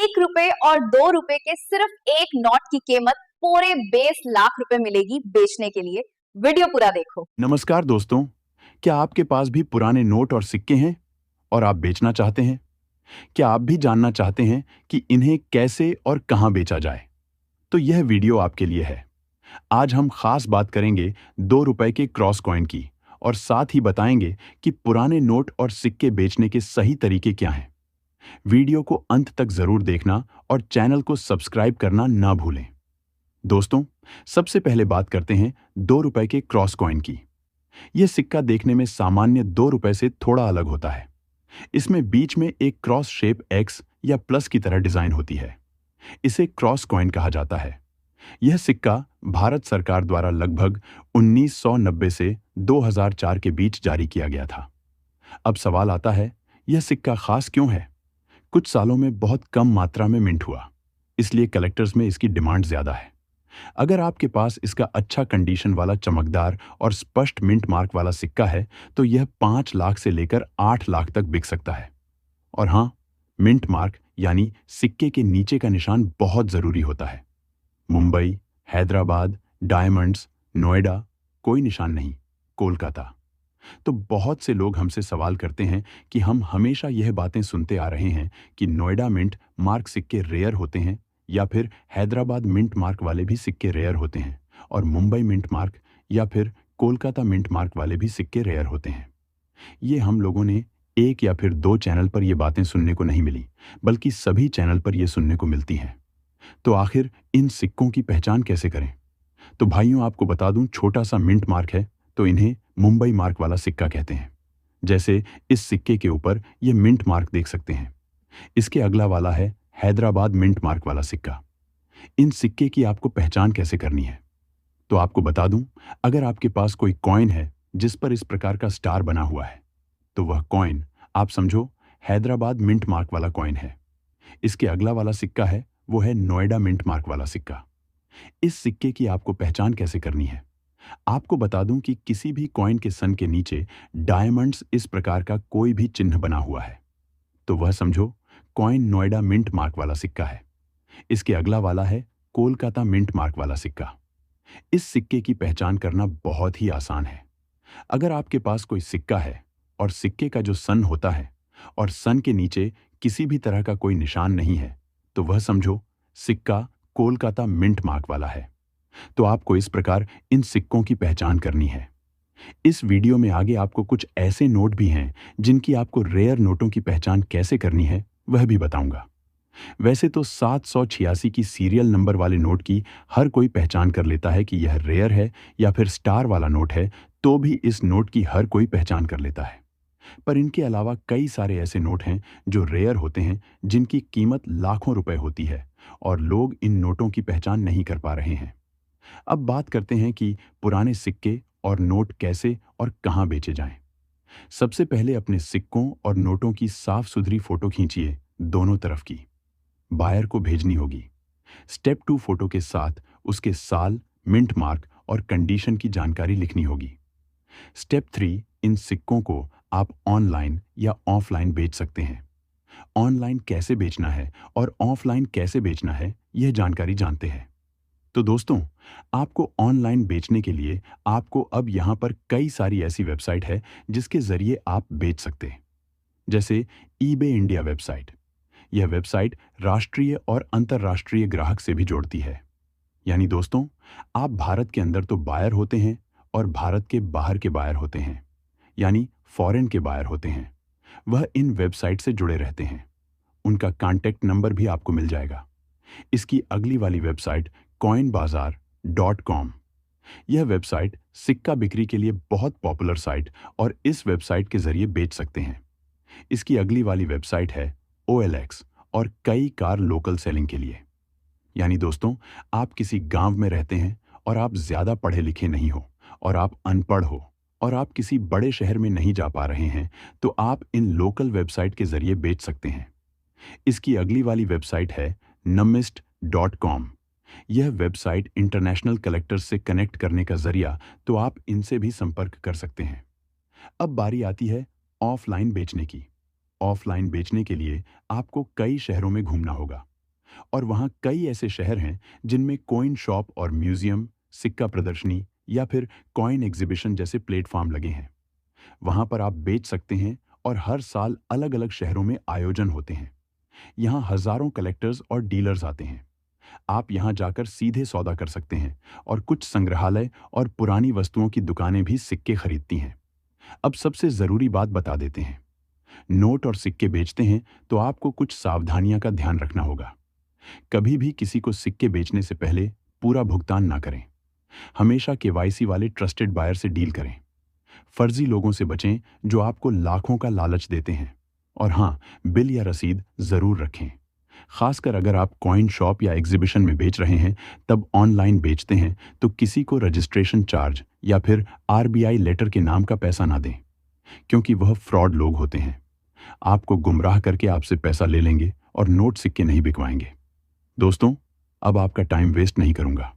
₹1 और ₹2 के सिर्फ एक नोट की कीमत पूरे 20 लाख रुपए मिलेगी बेचने के लिए। वीडियो पूरा देखो। नमस्कार दोस्तों, क्या आपके पास भी पुराने नोट और सिक्के हैं और आप बेचना चाहते हैं? क्या आप भी जानना चाहते हैं कि इन्हें कैसे और कहां बेचा जाए? तो यह वीडियो आपके लिए है। आज हम खास बात करेंगे ₹2 के क्रॉस कॉइन की और साथ ही बताएंगे कि पुराने नोट और सिक्के बेचने के सही तरीके क्या हैं। वीडियो को अंत तक जरूर देखना और चैनल को सब्सक्राइब करना ना भूलें। दोस्तों, सबसे पहले बात करते हैं ₹2 के क्रॉस कॉइन की। यह सिक्का देखने में सामान्य ₹2 से थोड़ा अलग होता है। इसमें बीच में एक क्रॉस शेप एक्स या प्लस की तरह डिजाइन होती है। इसे क्रॉस कॉइन कहा जाता है। यह सिक्का भारत सरकार द्वारा लगभग 1990 से 2004 के बीच जारी किया गया था। अब सवाल आता है, यह सिक्का खास क्यों है? कुछ सालों में बहुत कम मात्रा में मिंट हुआ, इसलिए कलेक्टर्स में इसकी डिमांड ज्यादा है। अगर आपके पास इसका अच्छा कंडीशन वाला चमकदार और स्पष्ट मिंट मार्क वाला सिक्का है तो यह 5 लाख से लेकर 8 लाख तक बिक सकता है। और हाँ, मिंट मार्क यानी सिक्के के नीचे का निशान बहुत जरूरी होता है। मुंबई, हैदराबाद, डायमंड्स, नोएडा कोई निशान नहीं, कोलकाता। तो बहुत से लोग हमसे सवाल करते हैं कि हम हमेशा यह बातें सुनते आ रहे हैं कि नोएडा मिंट मार्क सिक्के रेयर होते हैं या फिर हैदराबाद मिंट मार्क वाले भी सिक्के रेयर होते हैं और मुंबई मिंट मार्क या फिर कोलकाता मिंट मार्क वाले भी सिक्के रेयर होते हैं। ये हम लोगों ने एक या फिर दो चैनल पर ये बातें सुनने को नहीं मिली, बल्कि सभी चैनल पर ये सुनने को मिलती हैं। तो आखिर इन सिक्कों की पहचान कैसे करें? तो भाइयों, आपको बता दूं, छोटा सा मिंट मार्क है तो इन्हें मुंबई मार्क वाला सिक्का कहते हैं। जैसे इस सिक्के के ऊपर ये मिंट मार्क देख सकते हैं। इसके अगला वाला है हैदराबाद मिंट मार्क वाला सिक्का। इन सिक्के की आपको पहचान कैसे करनी है? तो आपको बता दूं, अगर आपके पास कोई कॉइन है जिस पर इस प्रकार का स्टार बना हुआ है तो वह कॉइन, आप समझो, हैदराबाद मिंट मार्क वाला कॉइन है। इसके अगला वाला सिक्का है, वो है नोएडा मिंट मार्क वाला सिक्का। इस सिक्के की आपको पहचान कैसे करनी है? आपको बता दूं कि किसी भी कॉइन के सन के नीचे डायमंड्स इस प्रकार का कोई भी चिन्ह बना हुआ है तो वह समझो कॉइन नोएडा मिंट मार्क वाला सिक्का है। इसके अगला वाला है कोलकाता मिंट मार्क वाला सिक्का। इस सिक्के की पहचान करना बहुत ही आसान है। अगर आपके पास कोई सिक्का है और सिक्के का जो सन होता है और सन के नीचे किसी भी तरह का कोई निशान नहीं है तो वह समझो सिक्का कोलकाता मिंट मार्क वाला है। तो आपको इस प्रकार इन सिक्कों की पहचान करनी है। इस वीडियो में आगे आपको कुछ ऐसे नोट भी हैं जिनकी आपको रेयर नोटों की पहचान कैसे करनी है वह भी बताऊंगा। वैसे तो 786 की सीरियल नंबर वाले नोट की हर कोई पहचान कर लेता है कि यह रेयर है या फिर स्टार वाला नोट है, तो भी इस नोट की हर कोई पहचान कर लेता है। पर इनके अलावा कई सारे ऐसे नोट हैं जो रेयर होते हैं, जिनकी कीमत लाखों रुपए होती है और लोग इन नोटों की पहचान नहीं कर पा रहे हैं। अब बात करते हैं कि पुराने सिक्के और नोट कैसे और कहां बेचे जाएं। सबसे पहले अपने सिक्कों और नोटों की साफ सुथरी फोटो खींचिए, दोनों तरफ की। बायर को भेजनी होगी। स्टेप 2 फोटो के साथ उसके साल, मिंट मार्क और कंडीशन की जानकारी लिखनी होगी। स्टेप 3, इन सिक्कों को आप ऑनलाइन या ऑफलाइन बेच सकते हैं। ऑनलाइन कैसे बेचना है और ऑफलाइन कैसे बेचना है, यह जानकारी जानते हैं। तो दोस्तों, आपको ऑनलाइन बेचने के लिए आपको अब यहां पर कई सारी ऐसी वेबसाइट है जिसके जरिए आप बेच सकते हैं। जैसे ईबे इंडिया वेबसाइट। यह वेबसाइट राष्ट्रीय और अंतर्राष्ट्रीय ग्राहक से भी जोड़ती है। यानी दोस्तों, आप भारत के अंदर तो बायर होते हैं और भारत के बाहर के बायर होते हैं, यानी फॉरेन के बायर होते हैं। वह इन वेबसाइट से जुड़े रहते हैं। उनका कॉन्टैक्ट नंबर भी आपको मिल जाएगा। इसकी अगली वाली वेबसाइट coinbazaar.com। यह वेबसाइट सिक्का बिक्री के लिए बहुत पॉपुलर साइट और इस वेबसाइट के जरिए बेच सकते हैं। इसकी अगली वाली वेबसाइट है OLX और कई कार लोकल सेलिंग के लिए। यानी दोस्तों, आप किसी गांव में रहते हैं और आप ज्यादा पढ़े लिखे नहीं हो और आप अनपढ़ हो और आप किसी बड़े शहर में नहीं जा पा रहे हैं तो आप इन लोकल वेबसाइट के जरिए बेच सकते हैं। इसकी अगली वाली वेबसाइट है numist.com। यह वेबसाइट इंटरनेशनल कलेक्टर्स से कनेक्ट करने का जरिया, तो आप इनसे भी संपर्क कर सकते हैं। अब बारी आती है ऑफलाइन बेचने की। ऑफलाइन बेचने के लिए आपको कई शहरों में घूमना होगा। और वहाँ कई ऐसे शहर हैं जिनमें कॉइन शॉप और म्यूजियम, सिक्का प्रदर्शनी या फिर कॉइन एग्जीबिशन जैसे प्लेटफॉर्म लगे हैं। वहाँ पर आप बेच सकते हैं और हर साल अलग-अलग शहरों में आयोजन होते हैं। यहाँ हजारों कलेक्टर्स और डीलर्स आते हैं। आप यहाँ जाकर सीधे सौदा कर सकते हैं और कुछ संग्रहालय और पुरानी वस्तुओं की दुकानें भी सिक्के खरीदती हैं। अब सबसे जरूरी बात बता देते हैं। नोट और सिक्के बेचते हैं तो आपको कुछ सावधानियां का ध्यान रखना होगा। कभी भी किसी को सिक्के बेचने से पहले पूरा भुगतान ना करें। हमेशा केवाईसी वाले ट्रस्टेड बायर से डील करें। फर्जी लोगों से बचें जो आपको लाखों का लालच देते हैं। और हाँ, बिल या रसीद जरूर रखें। खासकर अगर आप कॉइन शॉप या एग्जीबिशन में बेच रहे हैं, तब ऑनलाइन बेचते हैं तो किसी को रजिस्ट्रेशन चार्ज या फिर आरबीआई लेटर के नाम का पैसा ना दें, क्योंकि वह फ्रॉड लोग होते हैं। आपको गुमराह करके आपसे पैसा ले लेंगे और नोट सिक्के नहीं बिकवाएंगे। दोस्तों, अब आपका टाइम वेस्ट नहीं करूंगा।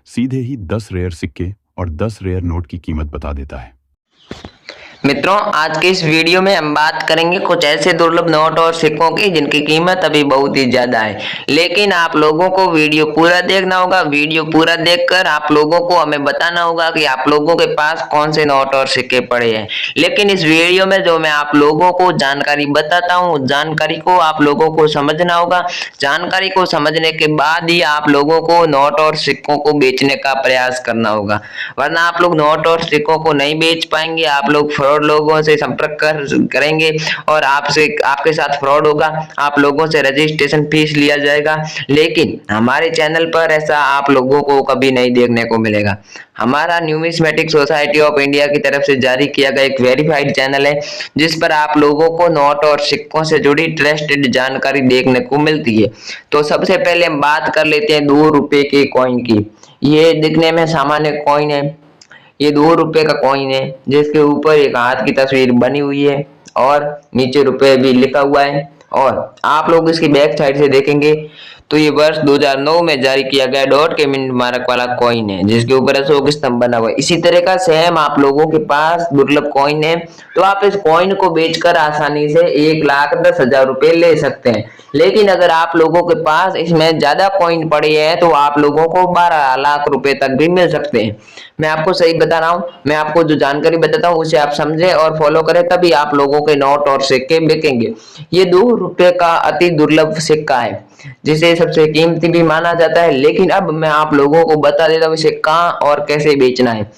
सीधे ही 10 रेयर सिक्के और 10 रेयर नोट की कीमत बता देता है। मित्रों, आज के इस वीडियो में हम बात करेंगे कुछ ऐसे दुर्लभ नोट और सिक्कों की जिनकी कीमत अभी बहुत ही ज्यादा है, लेकिन आप लोगों को वीडियो पूरा देखना होगा। वीडियो पूरा देखकर आप लोगों को हमें बताना होगा कि आप लोगों के पास कौन से नोट और सिक्के पड़े हैं। लेकिन इस वीडियो में जो मैं आप लोगों को जानकारी बताता हूँ, उस जानकारी को आप लोगों को समझना होगा। जानकारी को समझने के बाद ही आप लोगों को नोट और सिक्कों को बेचने का प्रयास करना होगा, वरना आप लोग नोट और सिक्कों को नहीं बेच पाएंगे। आप लोग लोगों से संपर्क करेंगे और आपके साथ फ्रॉड होगा। आप लोगों से रजिस्ट्रेशन फीस लिया जाएगा, लेकिन हमारे चैनल पर ऐसा आप लोगों को कभी नहीं देखने को मिलेगा। हमारा न्यूमिस्मेटिक सोसाइटी ऑफ इंडिया की तरफ से जारी किया गया एक वेरीफाइड चैनल है, जिस पर आप लोगों को नोट और सिक्कों से जुड़ी ट्रस्टेड जानकारी देखने को मिलती है। तो सबसे पहले हम बात कर लेते हैं 2 रुपए के कॉइन की। ये दिखने में सामान्य कॉइन है। ये 2 रुपए का कॉइन है, जिसके ऊपर एक हाथ की तस्वीर बनी हुई है और नीचे रुपए भी लिखा हुआ है। और आप लोग इसकी बैक साइड से देखेंगे तो ये वर्ष 2009 में जारी किया गया डॉट के मिंट मार्क वाला कॉइन है, जिसके ऊपर अशोक स्तंभ बना हुआ है। इसी तरह का सेम आप लोगों के पास दुर्लभ कॉइन है, तो आप इस कॉइन को बेचकर आसानी से 1,10,000 रुपए ले सकते हैं। लेकिन अगर आप लोगों के पास इसमें ज्यादा कॉइन पड़े हैं तो आप लोगों को 12 लाख रुपए तक भी मिल सकते हैं। मैं आपको सही बता रहा हूँ। मैं आपको जो जानकारी बताता हूँ उसे आप समझे और फॉलो करें, तभी आप लोगों के नोट और सिक्के बिकेंगे। ये 2 रुपए का अति दुर्लभ सिक्का है, जिसे सबसे कीमती भी माना जाता है। लेकिन अब मैं आप लोगों को बता देता हूँ इसे कहाँ और कैसे बेचना है।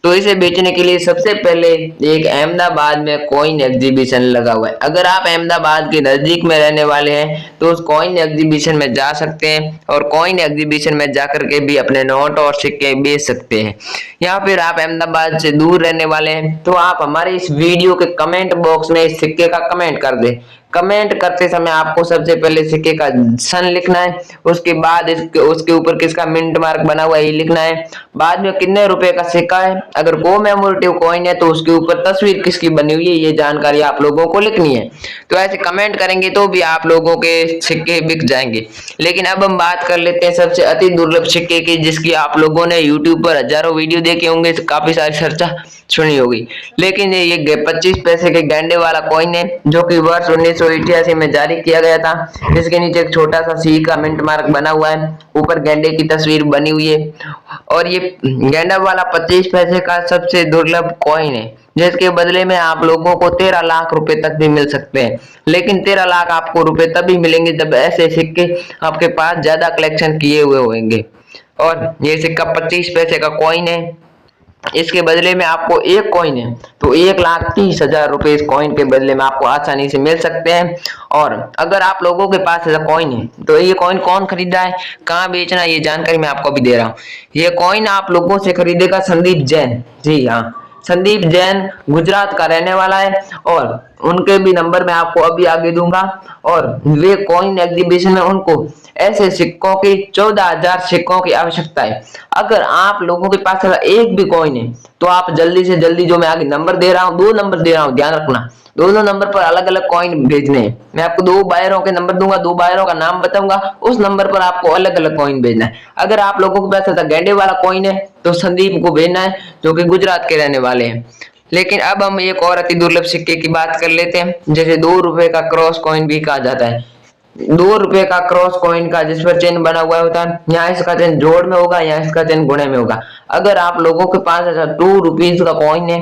तो इसे बेचने के लिए सबसे पहले एक अहमदाबाद में कॉइन एग्जीबिशन लगा हुआ है। अगर आप अहमदाबाद के नजदीक में रहने वाले हैं तो उस कॉइन एग्जीबिशन में जा सकते हैं और कॉइन एग्जीबिशन में जाकर के भी अपने नोट और सिक्के बेच सकते हैं। या फिर आप अहमदाबाद से दूर रहने वाले हैं तो आप हमारे इस वीडियो के कमेंट बॉक्स में इस सिक्के का कमेंट कर दें। कमेंट करते समय आपको सबसे पहले सिक्के का सन लिखना है, उसके बाद उसके ऊपर किसका मिंट मार्क बना हुआ है ये लिखना है, बाद में कितने रुपए का सिक्का है। अगर कोमेमोरेटिव कॉइन है तो उसके ऊपर तस्वीर किसकी बनी हुई है ये जानकारी आप लोगों को लिखनी है। तो ऐसे कमेंट करेंगे तो भी आप लोगों के सिक्के बिक जाएंगे। लेकिन अब हम बात कर लेते हैं सबसे अति दुर्लभ सिक्के की, जिसकी आप लोगों ने यूट्यूब पर हजारों वीडियो देखे होंगे, काफी सारी चर्चा सुनी होगी। लेकिन ये 25 पैसे के गैंडे वाला कॉइन है, जो कि वर्ष 1988 में जारी किया गया था। इसके नीचे एक छोटा सा सी का मिंट मार्क बना हुआ है, ऊपर गैंडे की तस्वीर बनी हुई है। और ये गैंडा वाला 25 पैसे का सबसे दुर्लभ कॉइन है, जिसके बदले में आप लोगों को 13 लाख रुपए तक भी मिल सकते हैं। लेकिन 13 लाख आपको रुपए तभी मिलेंगे जब ऐसे सिक्के आपके पास ज्यादा कलेक्शन किए हुए होंगे। और ये सिक्का 25 पैसे का कॉइन है, इसके बदले में आपको एक कॉइन है तो 1,30,000 रुपए इस कॉइन के बदले में आपको आसानी से मिल सकते हैं। और अगर आप लोगों के पास ऐसा कॉइन है तो ये कॉइन कौन खरीदा है, कहाँ बेचना है, ये जानकारी मैं आपको अभी दे रहा हूँ। ये कॉइन आप लोगों से खरीदेगा संदीप जैन। जी हाँ, संदीप जैन गुजरात का रहने वाला है और उनके भी नंबर मैं आपको अभी आगे दूंगा। और वे कॉइन एग्जीबिशन में उनको ऐसे सिक्कों की 14,000 सिक्कों की आवश्यकता है। अगर आप लोगों के पास एक भी कॉइन है तो आप जल्दी से जल्दी, जो मैं आगे नंबर दे रहा हूँ, 2 नंबर दे रहा हूँ, ध्यान रखना, दोनों नंबर पर अलग अलग कॉइन भेजने हैं। मैं आपको 2 बायरों के नंबर दूंगा, 2 बायरों का नाम बताऊंगा, उस नंबर पर आपको अलग अलग कॉइन भेजना है। अगर आप लोगों के पास ऐसा गैंडे वाला कॉइन है तो संदीप को भेजना है, जो कि गुजरात के रहने वाले हैं। लेकिन अब हम एक और अति दुर्लभ सिक्के की बात कर लेते हैं, जैसे 2 रुपए का क्रॉस कॉइन भी कहा जाता है। ₹2 का क्रॉस कॉइन का जिस पर चिन्ह बना हुआ होता है, यहाँ इसका चिन्ह जोड़ में होगा, यहाँ इसका चिन्ह गुणे में होगा। अगर आप लोगों के पास ऐसा ₹2 का कॉइन है,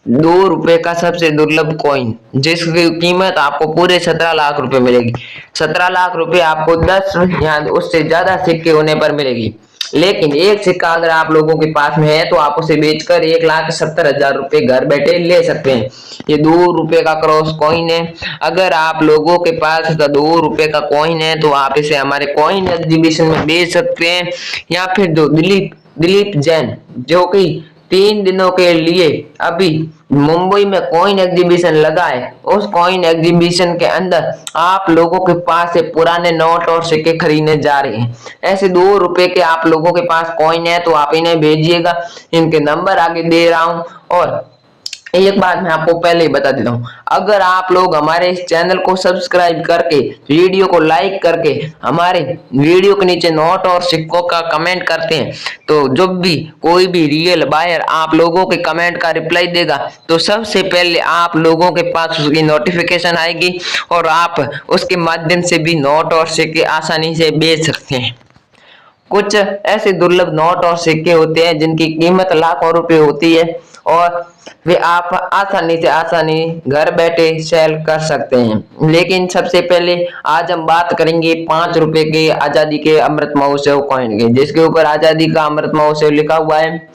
₹2 का सबसे दुर्लभ कॉइन, जिसकी कीमत आपको पूरे 17 लाख रुपए मिलेगी। 17 लाख रुपए आपको 10 या उससे ज्यादा सिक्के होने पर मिलेगी। लेकिन एक सिक्का अगर आप लोगों के पास में है तो आप उसे बेचकर 1,70,000 रुपए घर बैठे ले सकते हैं। ये ₹2 का क्रॉस कॉइन है। अगर आप लोगों के पास ₹2 का कॉइन है तो आप इसे हमारे कॉइन एग्जीबिशन में बेच सकते हैं, या फिर जो दिलीप जैन जो कि 3 दिनों के लिए अभी मुंबई में कॉइन एग्जीबिशन लगा है, उस कॉइन एग्जीबिशन के अंदर आप लोगों के पास से पुराने नोट और सिक्के खरीदने जा रहे हैं। ऐसे ₹2 के आप लोगों के पास कॉइन है तो आप इन्हें भेजिएगा। इनके नंबर आगे दे रहा हूं। और एक बात मैं आपको पहले ही बता देता हूँ, अगर आप लोग हमारे इस चैनल को सब्सक्राइब करके, वीडियो को लाइक करके, हमारे वीडियो के नीचे नोट और सिक्कों का कमेंट करते हैं, तो जब भी कोई भी रियल बायर आप लोगों के कमेंट का रिप्लाई देगा तो सबसे पहले आप लोगों के पास उसकी नोटिफिकेशन आएगी और आप उसके माध्यम से भी नोट और सिक्के आसानी से बेच सकते हैं। कुछ ऐसे दुर्लभ नोट और सिक्के होते हैं जिनकी कीमत लाखों रुपए होती है और वे आप आसानी घर बैठे सेल कर सकते हैं। लेकिन सबसे पहले आज हम बात करेंगे ₹5 के आजादी के अमृत महोत्सव कॉइन के, जिसके ऊपर आजादी का अमृत महोत्सव लिखा हुआ है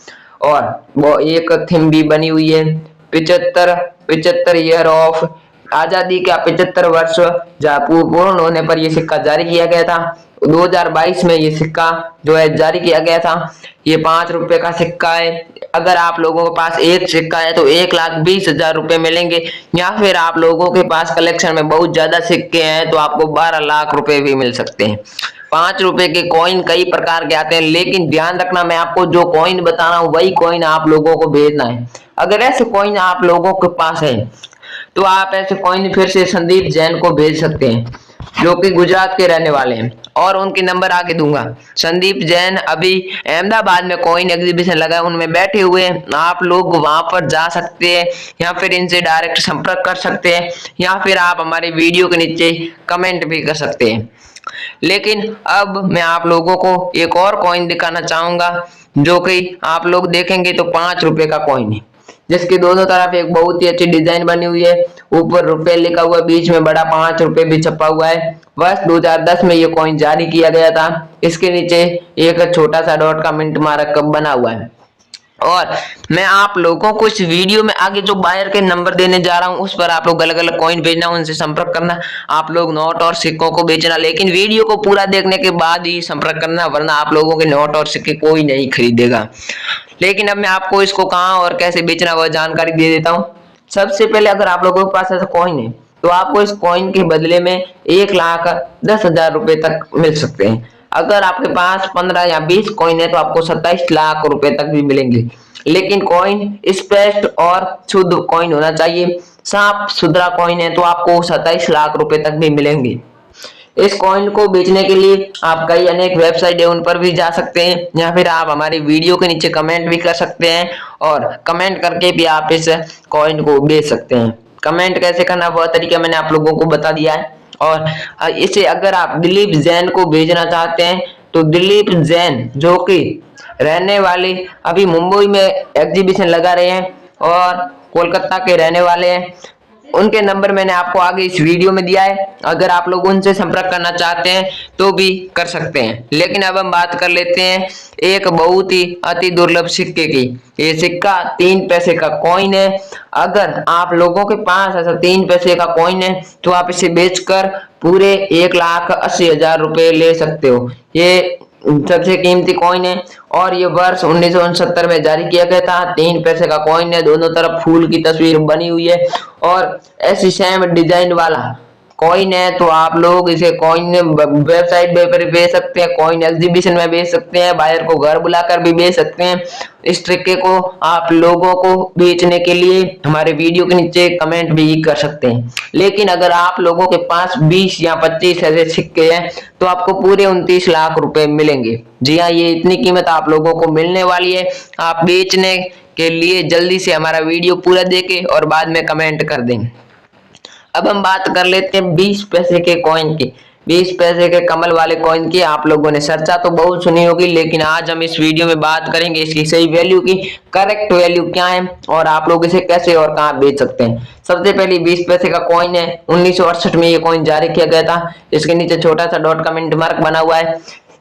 और वो एक थीम भी बनी हुई है। 75 ईयर ऑफ आजादी का 75 वर्ष पूर्ण होने पर यह सिक्का जारी किया गया था। 2022 में ये सिक्का जो है जारी किया गया था। ये ₹5 का सिक्का है। अगर आप लोगों के पास एक सिक्का है तो 1,20,000 रुपए मिलेंगे, या फिर आप लोगों के पास कलेक्शन में बहुत ज्यादा सिक्के हैं तो आपको 12 लाख रुपए भी मिल सकते हैं। ₹5 के कॉइन कई प्रकार के आते हैं, लेकिन ध्यान रखना मैं आपको जो कॉइन बता रहा हूँ वही कॉइन आप लोगों को भेजना है। अगर ऐसे कॉइन आप लोगों के पास है तो आप ऐसे कॉइन फिर से संदीप जैन को भेज सकते हैं, जो कि गुजरात के रहने वाले हैं, और उनके नंबर आगे दूंगा। संदीप जैन अभी अहमदाबाद में कॉइन एग्जीबिशन लगा है, उनमें बैठे हुए हैं। आप लोग वहां पर जा सकते हैं या फिर इनसे डायरेक्ट संपर्क कर सकते हैं, या फिर आप हमारे वीडियो के नीचे कमेंट भी कर सकते हैं। लेकिन अब मैं आप लोगों को एक और कॉइन दिखाना चाहूंगा, जो कि आप लोग देखेंगे तो ₹5 का कॉइन है, जिसके दोनों तरफ एक बहुत ही अच्छी डिजाइन बनी हुई है। ऊपर रुपए लिखा हुआ, बीच में बड़ा ₹5 भी छपा हुआ है। वर्ष 2010 में ये कॉइन जारी किया गया था। इसके नीचे एक छोटा सा डॉट का मिंट मार्क बना हुआ है। और मैं आप लोगों को इस वीडियो में आगे जो बायर के नंबर देने जा रहा हूं उस पर आप लोग अलग अलग कॉइन भेजना, उनसे संपर्क करना। आप लोग नोट और सिक्कों को बेचना, लेकिन वीडियो को पूरा देखने के बाद ही संपर्क करना, वरना आप लोगों के नोट और सिक्के कोई नहीं खरीदेगा। लेकिन अब मैं आपको इसको कहाँ और कैसे बेचना वह जानकारी दे देता हूँ। सबसे पहले अगर आप लोगों के पास ऐसा कॉइन है तो आपको इस कॉइन के बदले में 1,10,000 रुपए तक मिल सकते हैं। अगर आपके पास 15 या 20 कॉइन है तो आपको 27 लाख रुपए तक भी मिलेंगे। लेकिन कॉइन स्पष्ट और शुद्ध कॉइन होना चाहिए। साफ सुथरा कॉइन है तो आपको 27 लाख रुपए तक भी मिलेंगे। इस कॉइन को बेचने के लिए आप कई अनेक वेबसाइट है उन पर भी जा सकते हैं, या फिर आप हमारी वीडियो के नीचे कमेंट भी कर सकते हैं, और कमेंट करके भी आप इस कॉइन को बेच सकते हैं। कमेंट कैसे करना वह तरीका मैंने आप लोगों को बता दिया है। और इसे अगर आप दिलीप जैन को भेजना चाहते हैं तो दिलीप जैन जो कि रहने वाले अभी मुंबई में एग्जीबिशन लगा रहे हैं और कोलकाता के रहने वाले हैं, उनके नंबर मैंने आपको आगे इस वीडियो में दिया है। अगर आप लोग उनसे संपर्क करना चाहते हैं तो भी कर सकते हैं। लेकिन अब हम बात कर लेते हैं एक बहुत ही अति दुर्लभ सिक्के की। ये सिक्का 3 पैसे का कॉइन है। अगर आप लोगों के पास ऐसा 3 पैसे का कॉइन है तो आप इसे बेचकर पूरे 1,80,000 रुपए ले सकते हो। ये सबसे कीमती कॉइन है और ये वर्ष 1969 में जारी किया गया था। 3 पैसे का कॉइन है, दोनों तरफ फूल की तस्वीर बनी हुई है और ऐसी सेम डिजाइन वाला कॉइन है। तो आप लोग इसे कॉइन वेबसाइट पर बेच सकते हैं, कॉइन एग्जीबिशन में बेच सकते हैं, बायर को घर बुलाकर भी बेच सकते हैं। इस सिक्के को आप लोगों को बेचने के लिए हमारे वीडियो के नीचे कमेंट भी कर सकते हैं। लेकिन अगर आप लोगों के पास 20 या 25 ऐसे सिक्के हैं तो आपको पूरे 29 लाख रुपए मिलेंगे। जी हाँ, ये इतनी कीमत आप लोगों को मिलने वाली है। आप बेचने के लिए जल्दी से हमारा वीडियो पूरा देखें और बाद में कमेंट कर दें। अब हम बात कर लेते हैं 20 पैसे के कॉइन की। 20 पैसे के कमल वाले कॉइन की आप लोगों ने चर्चा तो बहुत सुनी होगी, लेकिन आज हम इस वीडियो में बात करेंगे इसकी सही वैल्यू की, करेक्ट वैल्यू क्या है और आप लोग इसे कैसे और कहां बेच सकते हैं। सबसे पहले 20 पैसे का कॉइन है। 1968 में ये कॉइन जारी किया गया था। इसके नीचे छोटा सा डॉट का मिंट मार्क बना हुआ है।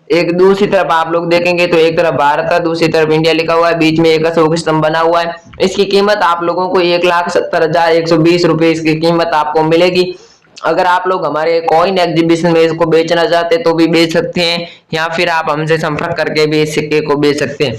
एक दूसरी तरफ आप लोग देखेंगे तो एक तरफ भारत का, दूसरी तरफ इंडिया लिखा हुआ है, बीच में एक अशोक स्तंभ बना हुआ है। इसकी कीमत आप लोगों को 1,70,120 रुपए इसकी कीमत आपको मिलेगी। अगर आप लोग हमारे कॉइन एग्जीबिशन में इसको बेचना चाहते तो भी बेच सकते हैं, या फिर आप हमसे संपर्क करके भी इस सिक्के को बेच सकते हैं।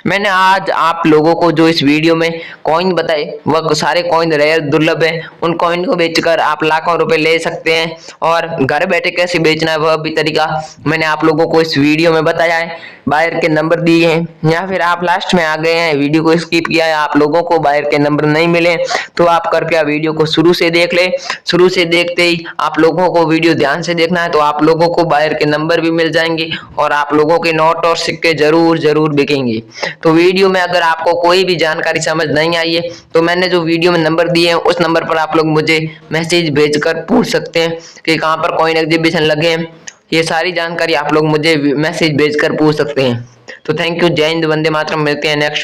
मैंने आज आप लोगों को जो इस वीडियो में कॉइन बताए वह सारे कॉइन रेयर दुर्लभ है। उन कॉइन को बेचकर आप लाखों रुपए ले सकते हैं और घर बैठे कैसे बेचना है वह भी तरीका मैंने आप लोगों को इस वीडियो में बताया है। बायर के नंबर दिए हैं, या फिर आप लास्ट में आ गए हैं, वीडियो को स्किप किया है, आप लोगों को बायर के नंबर नहीं मिले, तो आप कृपया वीडियो को शुरू से देख ले। शुरू से देखते ही आप लोगों को वीडियो ध्यान से देखना है, तो आप लोगों को बायर के नंबर भी मिल जाएंगे और आप लोगों के नोट और सिक्के जरूर बिकेंगे। तो वीडियो में अगर आपको कोई भी जानकारी समझ नहीं आई है तो मैंने जो वीडियो में नंबर दिए हैं उस नंबर पर आप लोग मुझे मैसेज भेजकर पूछ सकते हैं कि कहां पर कॉइन एग्जीबिशन लगे हैं। ये सारी जानकारी आप लोग मुझे मैसेज भेजकर पूछ सकते हैं। तो थैंक यू, जय हिंद, वंदे मातरम। मिलते हैं नेक्स्ट